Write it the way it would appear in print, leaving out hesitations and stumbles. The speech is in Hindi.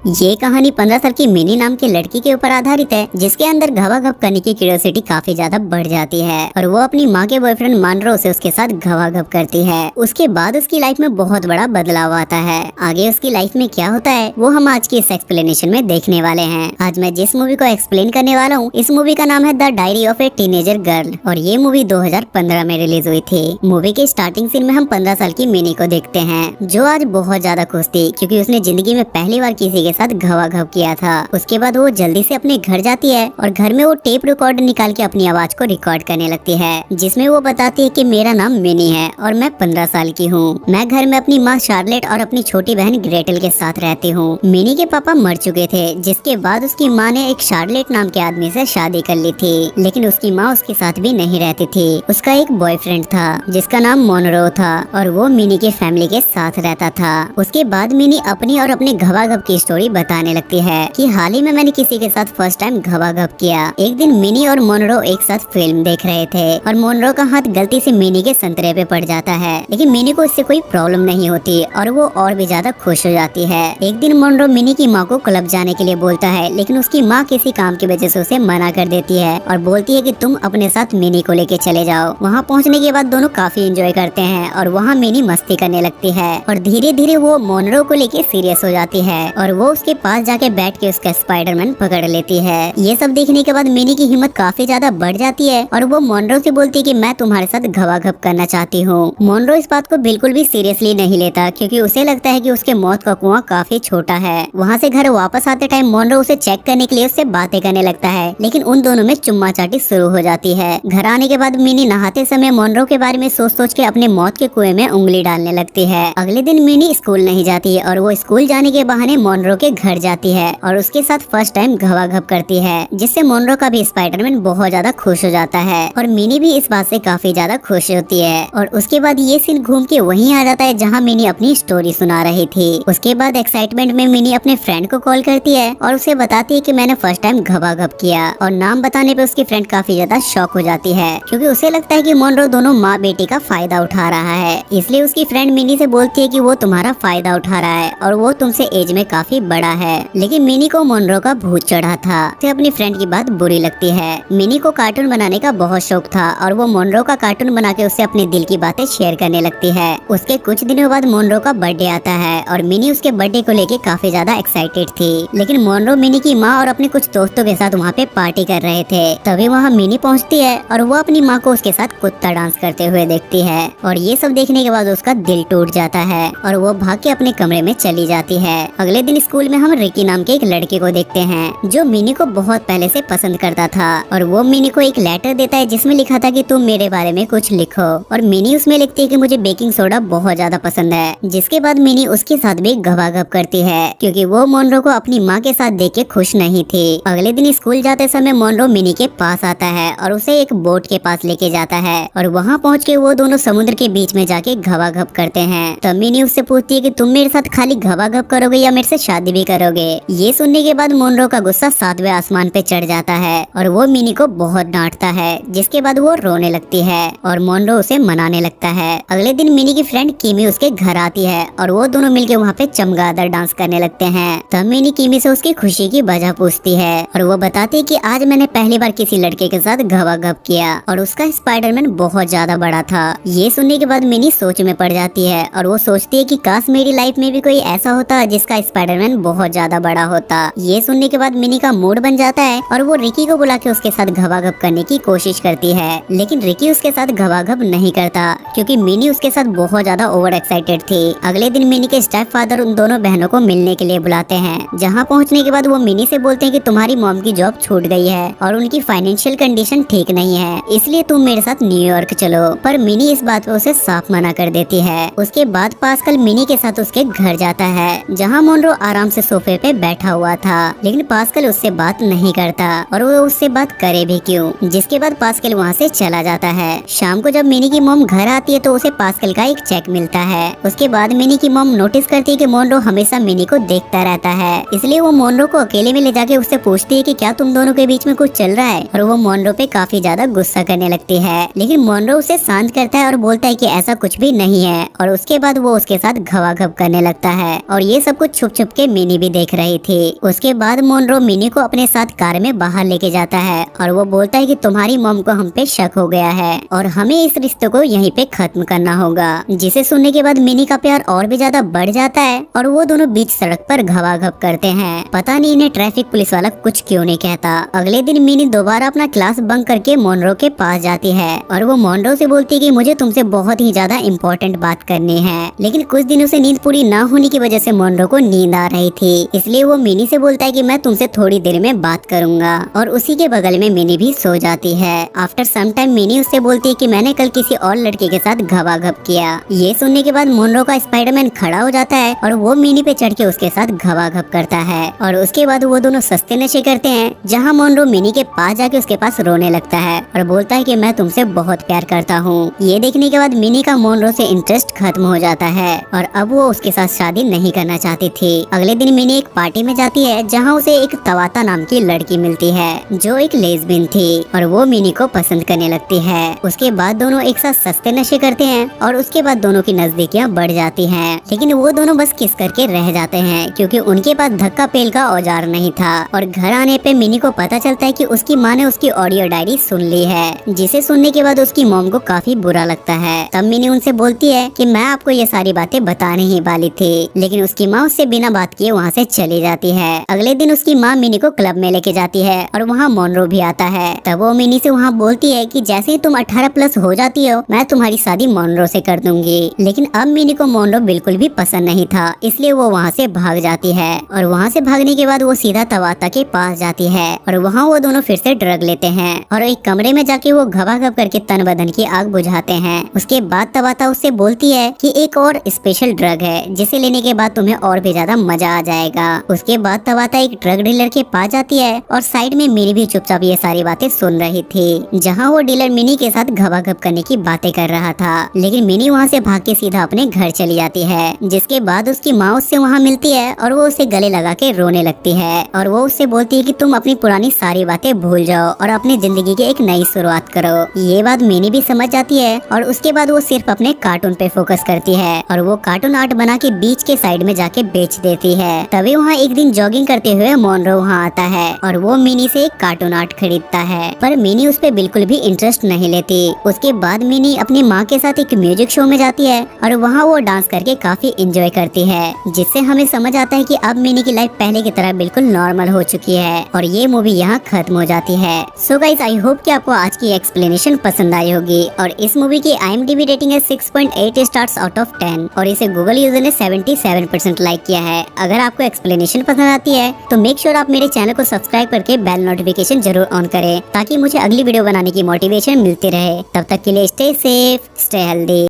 ये कहानी 15 साल की मिनी नाम की लड़की के ऊपर आधारित है, जिसके अंदर घवाघप करने की क्यूरियोसिटी काफी ज्यादा बढ़ जाती है और वो अपनी माँ के बॉयफ्रेंड मानरो से उसके साथ घवाघप करती है। उसके बाद उसकी लाइफ में बहुत बड़ा बदलाव आता है। आगे उसकी लाइफ में क्या होता है वो हम आज की इस एक्सप्लेनेशन में देखने वाले हैं। आज मैं जिस मूवी को एक्सप्लेन करने वाला हूँ, इस मूवी का नाम है the diary of A teenager girl और ये मूवी 2015 में रिलीज हुई थी। मूवी के स्टार्टिंग सीन में हम 15 साल की मिनी को देखते हैं, जो आज बहुत ज्यादा खुश थी क्योंकि उसने जिंदगी में पहली बार किसी के साथ घवाघप किया था। उसके बाद वो जल्दी से अपने घर जाती है और घर में वो टेप रिकॉर्डर निकाल के अपनी आवाज को रिकॉर्ड करने लगती है, जिसमें वो बताती है कि मेरा नाम मिनी है और मैं 15 साल की हूँ। मैं घर में अपनी माँ शार्लेट और अपनी छोटी बहन ग्रेटल के साथ रहती हूँ। मिनी के पापा मर चुके थे, जिसके बाद उसकी माँ ने एक शार्लेट नाम के आदमी से शादी कर ली थी, लेकिन उसकी माँ उसके साथ भी नहीं रहती थी। उसका एक बॉयफ्रेंड था जिसका नाम मोनरो था और वो मिनी के फैमिली के साथ रहता था। उसके बाद मिनी अपनी और अपने घवाघप की स्टोरी बताने लगती है कि हाल ही में मैंने किसी के साथ फर्स्ट टाइम घवाघप किया। एक दिन मिनी और मोनरो एक साथ फिल्म देख रहे थे और मोनरो का हाथ गलती से मिनी के संतरे पे पड़ जाता है, लेकिन मिनी को इससे कोई प्रॉब्लम नहीं होती और वो और भी ज्यादा खुश हो जाती है। एक दिन मोनरो मिनी की माँ को क्लब जाने के लिए बोलता है, लेकिन उसकी माँ किसी काम की वजह से उसे मना कर देती है और बोलती है कि तुम अपने साथ मिनी को लेके चले जाओ। वहाँ पहुँचने के बाद दोनों काफी एंजॉय करते हैं और वहाँ मिनी मस्ती करने लगती है और धीरे धीरे वो मोनरो को लेके सीरियस हो जाती है और वो उसके पास जाके बैठ के उसका स्पाइडरमैन पकड़ लेती है। ये सब देखने के बाद मिनी की हिम्मत काफी ज्यादा बढ़ जाती है और वो मोनरो से बोलती है कि मैं तुम्हारे साथ घवाघप करना चाहती हूँ। मोनरो इस बात को बिल्कुल भी सीरियसली नहीं लेता क्योंकि उसे लगता है कि उसके मौत का कुआं काफी छोटा है। वहाँ से घर वापस आते टाइम मोनरो उसे चेक करने के लिए उससे बातें करने लगता है, लेकिन उन दोनों में चुम्मा चाटी शुरू हो जाती है। घर आने के बाद मिनी नहाते समय मोनरो के बारे में सोच सोच के अपने मौत के कुएं में उंगली डालने लगती है। अगले दिन मिनी स्कूल नहीं जाती और वो स्कूल जाने के बहाने मोनरो के घर जाती है और उसके साथ फर्स्ट टाइम घवाघप करती है, जिससे मोनरो का भी स्पाइडरमैन बहुत ज्यादा खुश हो जाता है और मिनी भी इस बात से काफी ज्यादा खुश होती है। और उसके बाद ये सीन घूम के वहीं आ जाता है जहाँ मिनी अपनी स्टोरी सुना रही थी। उसके बाद एक्साइटमेंट में मिनी अपने फ्रेंड को कॉल करती है और उसे बताती है कि मैंने फर्स्ट टाइम घवाघप किया और नाम बताने पे उसकी फ्रेंड काफी ज्यादा शॉक हो जाती है क्योंकि उसे लगता है कि मोनरो दोनों माँ बेटी का फायदा उठा रहा है। इसलिए उसकी फ्रेंड मिनी से बोलती है कि वो तुम्हारा फायदा उठा रहा है और वो तुमसे एज में काफी बड़ा है। लेकिन मिनी को मोनरो का भूत चढ़ा था, उसे अपनी फ्रेंड की बात बुरी लगती है। मिनी को कार्टून बनाने का बहुत शौक था और वो मोनरो का कार्टून बना के उससे अपने दिल की बातें शेयर करने लगती है। उसके कुछ दिनों बाद मोनरो का बर्थडे आता है और मिनी उसके बर्थडे को लेके काफी ज्यादा एक्साइटेड थी, लेकिन मोनरो मिनी की माँ और अपने कुछ दोस्तों के साथ वहाँ पे पार्टी कर रहे थे। तभी वहाँ मिनी पहुँचती है और वो अपनी माँ को उसके साथ कुत्ता डांस करते हुए देखती है और ये सब देखने के बाद उसका दिल टूट जाता है और वो भाग के अपने कमरे में चली जाती है। अगले दिन स्कूल में हम रिकी नाम के एक लड़के को देखते हैं जो मिनी को बहुत पहले से पसंद करता था और वो मिनी को एक लेटर देता है जिसमें लिखा था कि तुम मेरे बारे में कुछ लिखो और मिनी उसमें लिखती है कि मुझे बेकिंग सोडा बहुत ज्यादा पसंद है। जिसके बाद मिनी उसके साथ भी घवाघप करती है क्योंकि वो मोनरो को अपनी माँ के साथ देख के खुश नहीं थी। अगले दिन स्कूल जाते समय मोनरो मिनी के पास आता है और उसे एक बोट के पास लेके जाता है और वहाँ पहुँच के वो दोनों समुद्र के बीच में जाके घवाघप करते हैं। तब मिनी उससे पूछती है कि तुम मेरे साथ खाली घवाघप करोगे या मेरे से शादी भी करोगे। ये सुनने के बाद मोनरो का गुस्सा 7वें आसमान पे चढ़ जाता है और वो मिनी को बहुत डांटता है, जिसके बाद वो रोने लगती है और मोनरो उसे मनाने लगता है। अगले दिन मिनी की फ्रेंड किमी उसके घर आती है और वो दोनों मिलके वहाँ पे चमगादड़ डांस करने लगते हैं। तब मिनी किमी से उसकी खुशी की वजह पूछती है और वो बताती है कि आज मैंने पहली बार किसी लड़के के साथ घवाघप किया और उसका स्पाइडरमैन बहुत ज्यादा बड़ा था। ये सुनने के बाद मिनी सोच में पड़ जाती है और वो सोचती है कि काश मेरी लाइफ में भी कोई ऐसा होता जिसका स्पाइडरमैन बहुत ज्यादा बड़ा होता। ये सुनने के बाद मिनी का मूड बन जाता है और वो रिकी को बुला के उसके साथ घवाघप करने की कोशिश करती है, लेकिन रिकी उसके साथ घवाघप नहीं करता क्योंकि मिनी उसके साथ बहुत ज्यादा ओवर एक्साइटेड थी। अगले दिन मिनी के स्टेप फादर उन दोनों बहनों को मिलने के लिए बुलाते हैं। जहाँ पहुँचने के बाद वो मिनी से बोलते हैं कि तुम्हारी मॉम की जॉब छूट गई है और उनकी फाइनेंशियल कंडीशन ठीक नहीं है, इसलिए तुम मेरे साथ न्यूयॉर्क चलो। पर मिनी इस बात पे उसे साफ मना कर देती है। उसके बाद पास्कल मिनी के साथ उसके घर जाता है जहाँ मोनरो आराम से सोफे पे बैठा हुआ था, लेकिन पास्कल उससे बात नहीं करता और वो उससे बात करे भी क्यों। जिसके बाद पास्कल वहाँ से चला जाता है। शाम को जब मिनी की मॉम घर आती है तो उसे पास्कल का एक चेक मिलता है। उसके बाद मिनी की मॉम नोटिस करती है कि मोनरो हमेशा मिनी को देखता रहता है, इसलिए वो मोनरो को अकेले में ले जाके उससे पूछती है कि क्या तुम दोनों के बीच में कुछ चल रहा है और वो मोनरो पे काफी ज्यादा गुस्सा करने लगती है, लेकिन मोनरो उसे शांत करता है और बोलता है कि ऐसा कुछ भी नहीं है और उसके बाद वो उसके साथ घवाघप करने लगता है और ये सब कुछ छुप छुप के मिनी भी देख रही थी। उसके बाद मोनरो मिनी को अपने साथ कार में बाहर लेके जाता है और वो बोलता है कि तुम्हारी मॉम को हम पे शक हो गया है और हमें इस रिश्ते को यहीं पे खत्म करना होगा। जिसे सुनने के बाद मिनी का प्यार और भी ज्यादा बढ़ जाता है और वो दोनों बीच सड़क पर घवाघप करते हैं। पता नहीं इन्हें ट्रैफिक पुलिस वाला कुछ क्यों नहीं कहता। अगले दिन मिनी दोबारा अपना क्लास बंक करके मोनरो के पास जाती है और वो मोनरो से बोलती है कि मुझे तुमसे बहुत ही ज्यादा इम्पोर्टेंट बात करनी है। लेकिन कुछ दिनों से नींद पूरी ना होने की वजह से मोनरो को नींद आ रही थी, इसलिए वो मिनी से बोलता है कि मैं तुमसे थोड़ी देर में बात करूंगा और उसी के बगल में मिनी भी सो जाती है। आफ्टर सम टाइम मिनी उससे बोलती है कि मैंने कल किसी और लड़के के साथ घवाघप किया। ये सुनने के बाद मोनरो का स्पाइडरमैन खड़ा हो जाता है और वो मिनी पे चढ़ के उसके साथ घवाघप करता है और उसके बाद वो दोनों सस्ते नशे करते हैं, जहाँ मोनरो मिनी के पास जाके उसके पास रोने लगता है और बोलता है कि मैं तुमसे बहुत प्यार करता हूँ। ये देखने के बाद मिनी का मोनरो से इंटरेस्ट खत्म हो जाता है और अब वो उसके साथ शादी नहीं करना चाहती थी। अगले दिन मिनी एक पार्टी में जाती है जहाँ उसे एक तवाता नाम की लड़की मिलती है जो एक लेस्बियन थी और वो मिनी को पसंद करने लगती है। उसके बाद दोनों एक साथ सस्ते नशे करते हैं और उसके बाद दोनों की नजदीकियाँ बढ़ जाती हैं। लेकिन वो दोनों बस किस करके रह जाते हैं क्योंकि उनके पास धक्का पेल का औजार नहीं था और घर आने पे मिनी को पता चलता है कि उसकी माँ ने उसकी ऑडियो डायरी सुन ली है, जिसे सुनने के बाद उसकी मॉम को काफी बुरा लगता है। तब मिनी उनसे बोलती है कि मैं आपको ये सारी बातें बताने ही वाली थी, लेकिन उसकी माँ उससे बिना बात किए वहाँ से चली जाती है। अगले दिन उसकी माँ मिनी को क्लब में लेके जाती है और वहाँ मोनरो भी आता है। तब वो मिनी से वहाँ बोलती है कि जैसे ही तुम 18 प्लस हो जाती हो मैं तुम्हारी शादी मोनरो से कर दूंगी। लेकिन अब मिनी को मोनरो बिल्कुल भी पसंद नहीं था, इसलिए वो वहाँ से भाग जाती है और वहाँ से भागने के बाद वो सीधा तवाता के पास जाती है और वहाँ वो दोनों फिर से ड्रग लेते हैं और एक कमरे में जाके वो घबाघब करके तन बदन की आग बुझाते हैं। उसके बाद तवाता उससे बोलती है कि एक और स्पेशल ड्रग है जिसे लेने के बाद तुम्हें और भी ज्यादा मजा आ जाएगा। उसके बाद तवाता एक ड्रग डीलर के पास जाती है और साइड में मिनी भी चुपचाप ये सारी बातें सुन रही थी, जहाँ वो डीलर मिनी के साथ घबाघब करने की बातें कर रहा था। लेकिन मिनी वहाँ से भाग के सीधा अपने घर चली जाती है, जिसके बाद उसकी माँ उससे वहाँ मिलती है और वो उसे गले लगा के रोने लगती है और वो उससे बोलती है कि तुम अपनी पुरानी सारी बातें भूल जाओ और अपनी जिंदगी की एक नई शुरुआत करो। ये बात मिनी भी समझ जाती है और उसके बाद वो सिर्फ अपने कार्टून पे फोकस करती है और वो कार्टून आर्ट बना के बीच के साइड में जाके बेच देती है। तभी वहाँ एक दिन जॉगिंग करते हुए मोनरो वहाँ आता है और वो मिनी से एक कार्टून आर्ट खरीदता है, पर मिनी उस पे बिल्कुल भी इंटरेस्ट नहीं लेती। उसके बाद मिनी अपनी माँ के साथ एक म्यूजिक शो में जाती है और वहाँ वो डांस करके काफी इंजॉय करती है, जिससे हमें समझ आता है कि अब मिनी की लाइफ पहले की तरह बिल्कुल नॉर्मल हो चुकी है और ये मूवी यहाँ खत्म हो जाती है। सो गाइस, आई होप कि आपको आज की एक्सप्लेनेशन पसंद आई होगी और इस मूवी की IMDb रेटिंग है 6.8 स्टार्स आउट ऑफ 10 और इसे गूगल यूजर ने 77% लाइक किया है। अगर आपको एक्सप्लेनेशन पसंद आती है तो मेक श्योर आप मेरे चैनल को सब्सक्राइब करके बेल नोटिफिकेशन जरूर ऑन करें ताकि मुझे अगली वीडियो बनाने की मोटिवेशन मिलती रहे। तब तक के लिए स्टे सेफ, स्टे हेल्दी।